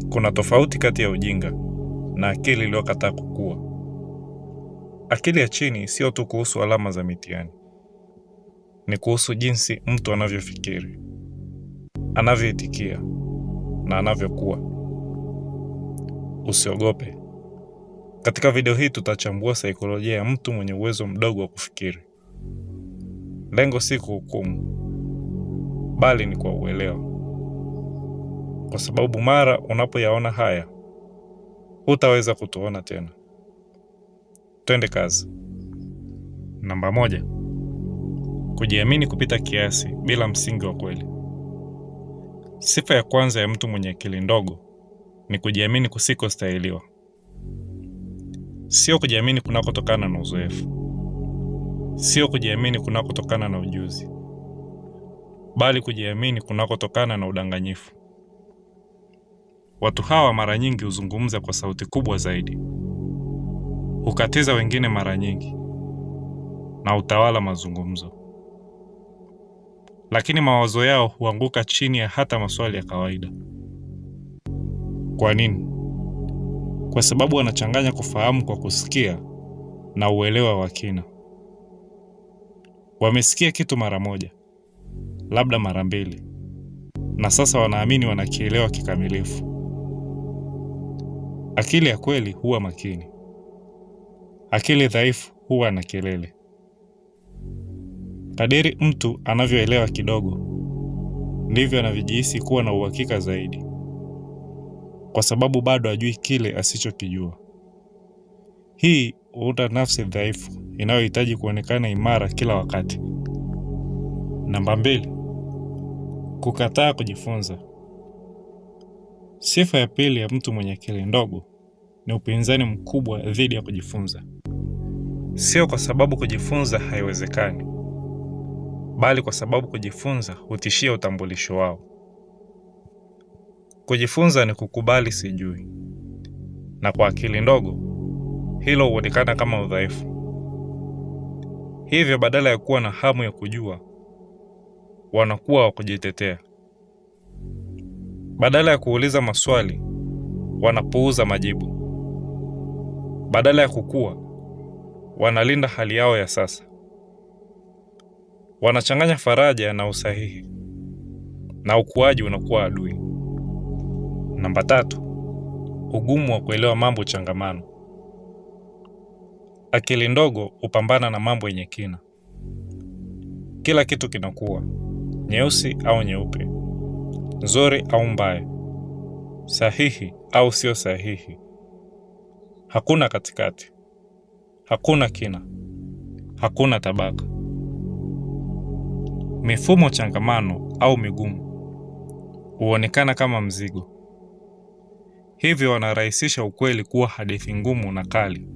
Kuna tofauti kati ya ujinga na akili iliyokataa kukua. Akili ya chini sio tu kuhusu alama za mitihani. Ni kuhusu jinsi mtu anavyofikiri, anavyoitikia na anavyokuwa. Usiogope. Katika video hii tutachambua saikolojia ya mtu mwenye uwezo mdogo wa kufikiri. Lengo si kuhukumu, bali ni kwa uelewa. Kwa sababu mara unapoyaona haya, hutaweza kutuona tena. Twende kazi. Namba 1. Kujiamini kupita kiasi bila msingi wa kweli. Sifa ya kwanza ya mtu mwenye akili ndogo ni kujiamini kusikostahiliwa. Sio kujiamini kunakotokana na uzoefu. Sio kujiamini kunakotokana na ujuzi. Bali kujiamini kunakotokana na udanganyifu. Watu hawa mara nyingi huzungumza kwa sauti kubwa zaidi. Hukatiza wengine mara nyingi na utawala mazungumzo. Lakini mawazo yao huanguka chini ya hata maswali ya kawaida. Kwa nini? Kwa sababu wanachanganya kufahamu kwa kusikia na uelewa wa kina. Wamesikia kitu mara moja, labda mara mbili, na sasa wanaamini wanakielewa kikamilifu. Akili ya kweli huwa makini. Akili dhaifu huwa na kelele. Kadiri mtu anavyoelewa kidogo, ndivyo anavyojihisi kuwa na uhakika zaidi. Kwa sababu bado hajui kile asichokijua. Hii huunda nafsi dhaifu inayohitaji kuonekana imara kila wakati. Namba 2. Kukataa kujifunza. Sifa ya pili ya mtu mwenye akili ndogo ni upinzani mkubwa dhidi ya kujifunza. Sio kwa sababu kujifunza haiwezekani, bali kwa sababu kujifunza hutishia utambulisho wao. Kujifunza ni kukubali sijui. Na kwa akili ndogo, hilo huonekana kama udhaifu. Hivyo badala ya kuwa na hamu ya kujua, wanakuwa wa kujitetea. Badala ya kuuliza maswali, wanapuuza majibu. Badala ya kukua, wanalinda hali yao ya sasa. Wanachanganya faraja na usahihi, na ukuaji unakuwa adui. Namba 3. Ugumu wa kuelewa mambo changamano. Akili ndogo hupambana na mambo yenye kina. Kila kitu kinakuwa nyeusi au nyeupe, nzuri au mbaya, sahihi au sio sahihi. Hakuna katikati. Hakuna kina. Hakuna tabaka. Mifumo changamano au migumu huonekana kama mzigo. Hivyo wanarahisisha ukweli kuwa hadithi ngumu na kali.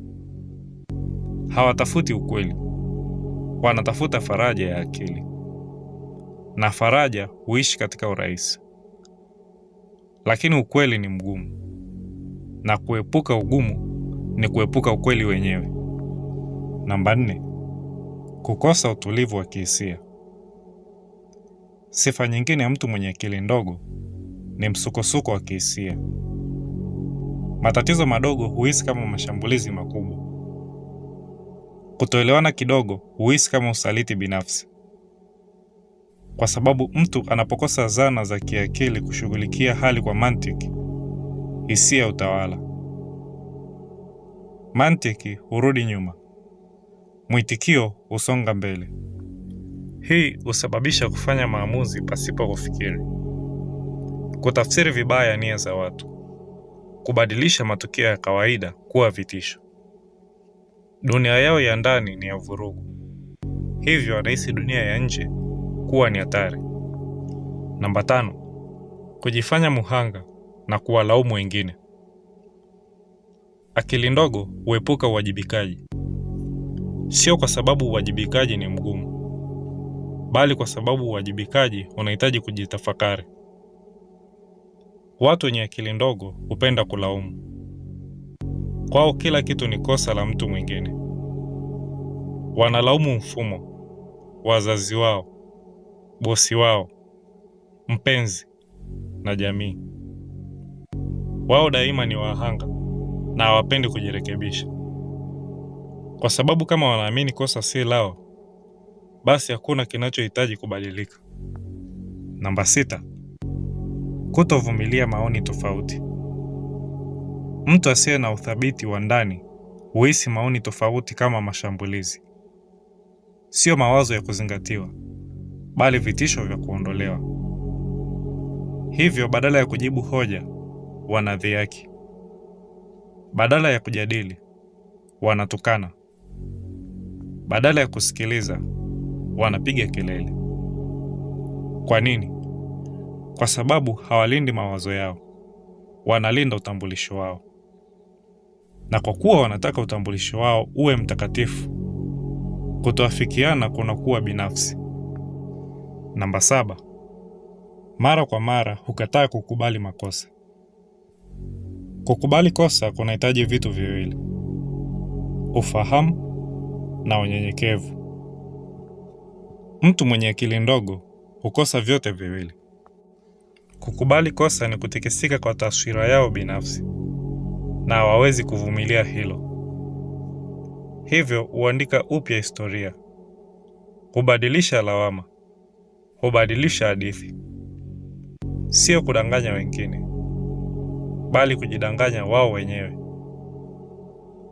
Hawatafuti ukweli. Wanatafuta faraja ya akili. Na faraja huishi katika urahisi. Lakini ukweli ni mgumu. Na kuepuka ugumu ni kuepuka ukweli wenyewe. Namba 4. Kukosa utulivu wa kihisia. Sifa nyingine ya mtu mwenye akili ndogo ni msukosuko wa kihisia. Matatizo madogo huhisi kama mashambulizi makubwa. Kutoelewana kidogo huhisi kama usaliti binafsi. Kwa sababu mtu anapokosa zana za kiakili kushughulikia hali kwa mantiki, hisia utawala. Mantiki hurudi nyuma. Mwitikio husonga mbele. Hii husababisha kufanya maamuzi pasipo kufikiri. Kutafsiri vibaya nia za watu. Kubadilisha matukio ya kawaida kuwa vitisho. Dunia yao ya ndani ni ya vurugu. Hivyo wanahisi dunia ya nje kuwa ni hatari. Namba 5. Kujifanya muhanga na kuwalaumu wengine. Akili ndogo huepuka uwajibikaji. Sio kwa sababu uwajibikaji ni mgumu, bali kwa sababu uwajibikaji unahitaji kujitafakari. Watu wenye akili ndogo hupenda kulaumu. Kwao kila kitu ni kosa la mtu mwingine. Wanalaumu mfumo, wazazi wao, bosi wao, mpenzi na jamii. Wao daima ni wahanga na hawapendi kujirekebisha, kwa sababu kama wanaamini kosa si lao, basi hakuna kinachohitaji kubadilika. Namba 6, kutovumilia maoni tofauti. Mtu asiye na uthabiti wa ndani huhisi maoni tofauti kama mashambulizi, sio mawazo ya kuzingatiwa, bali vitisho vya kuondolewa. Hivyo badala ya kujibu hoja, wanadhihaki. Badala ya kujadili, wanatukana. Badala ya kusikiliza, wanapiga kelele. Kwa nini? Kwa sababu hawalindi mawazo yao, wanalinda utambulisho wao. Na kwa kuwa wanataka utambulisho wao uwe mtakatifu, kutoafikiana kunakuwa binafsi. Namba 7, mara kwa mara hukataa kukubali makosa. Kukubali kosa kunahitaji vitu viwili: ufahamu na unyenyekevu. Mtu mwenye akili ndogo hukosa vyote viwili. Kukubali kosa ni kutikisika kwa taswira yao binafsi, na hawawezi kuvumilia hilo. Hivyo huandika upya historia, hubadilisha lawama, hubadilisha hadithi. Sio kudanganya wengine, bali kujidanganya wao wenyewe.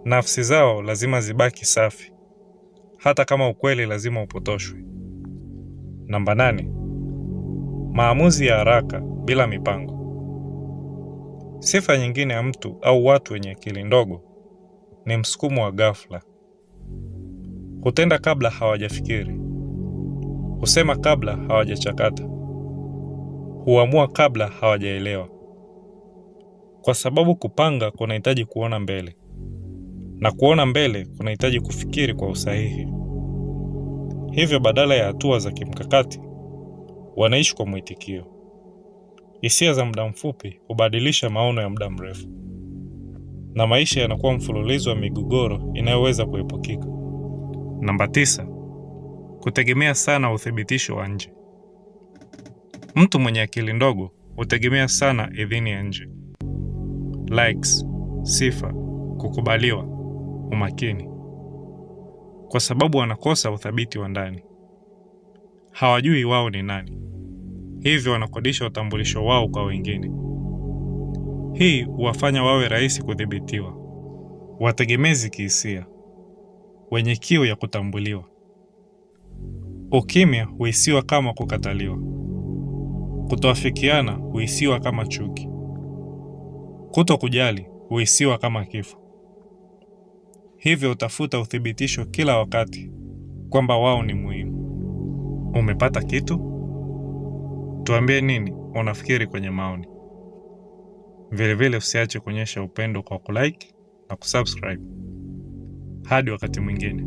Nafsi zao lazima zibaki safi, hata kama ukweli lazima upotoshwe. Namba 8, maamuzi ya haraka bila mipango. Sifa nyingine ya mtu au watu wenye akili ndogo ni msukumo wa ghafla. Hutenda kabla hawajafikiri, husema kabla hawajachakata, huamua kabla hawajaelewa. Kwa sababu kupanga kunahitaji kuona mbele, na kuona mbele kunahitaji kufikiri kwa usahihi. Hivyo badala ya hatua za kimkakati, wanaishi kwa mwitikio. Hisia za muda mfupi hubadilisha maono ya muda mrefu, na maisha yanakuwa mfululizo wa migogoro inayoweza kuepukika. Namba 9, kutegemea sana uthibitisho wa nje. Mtu mwenye akili ndogo hutegemea sana idhini ya nje: likes, sifa, kukubaliwa, umakini. Kwa sababu wanakosa uthabiti wa ndani, hawajui wao ni nani, hivyo wanakodisha utambulisho wao kwa wengine. Hii huwafanya wawe rahisi kudhibitiwa, wategemezi kihisia, wenye kiu ya kutambuliwa. Ukimya huhisiwa kama kukataliwa, kutoafikiana huhisiwa kama chuki, kutokujali huhisiwa kama kifo. Hivyo utafuta uthibitisho kila wakati kwamba wao ni muhimu. Umepata kitu? Tuambie nini unafikiri kwenye maoni. Vilevile usiache kuonyesha upendo kwa kulike na kusubscribe. Hadi wakati mwingine.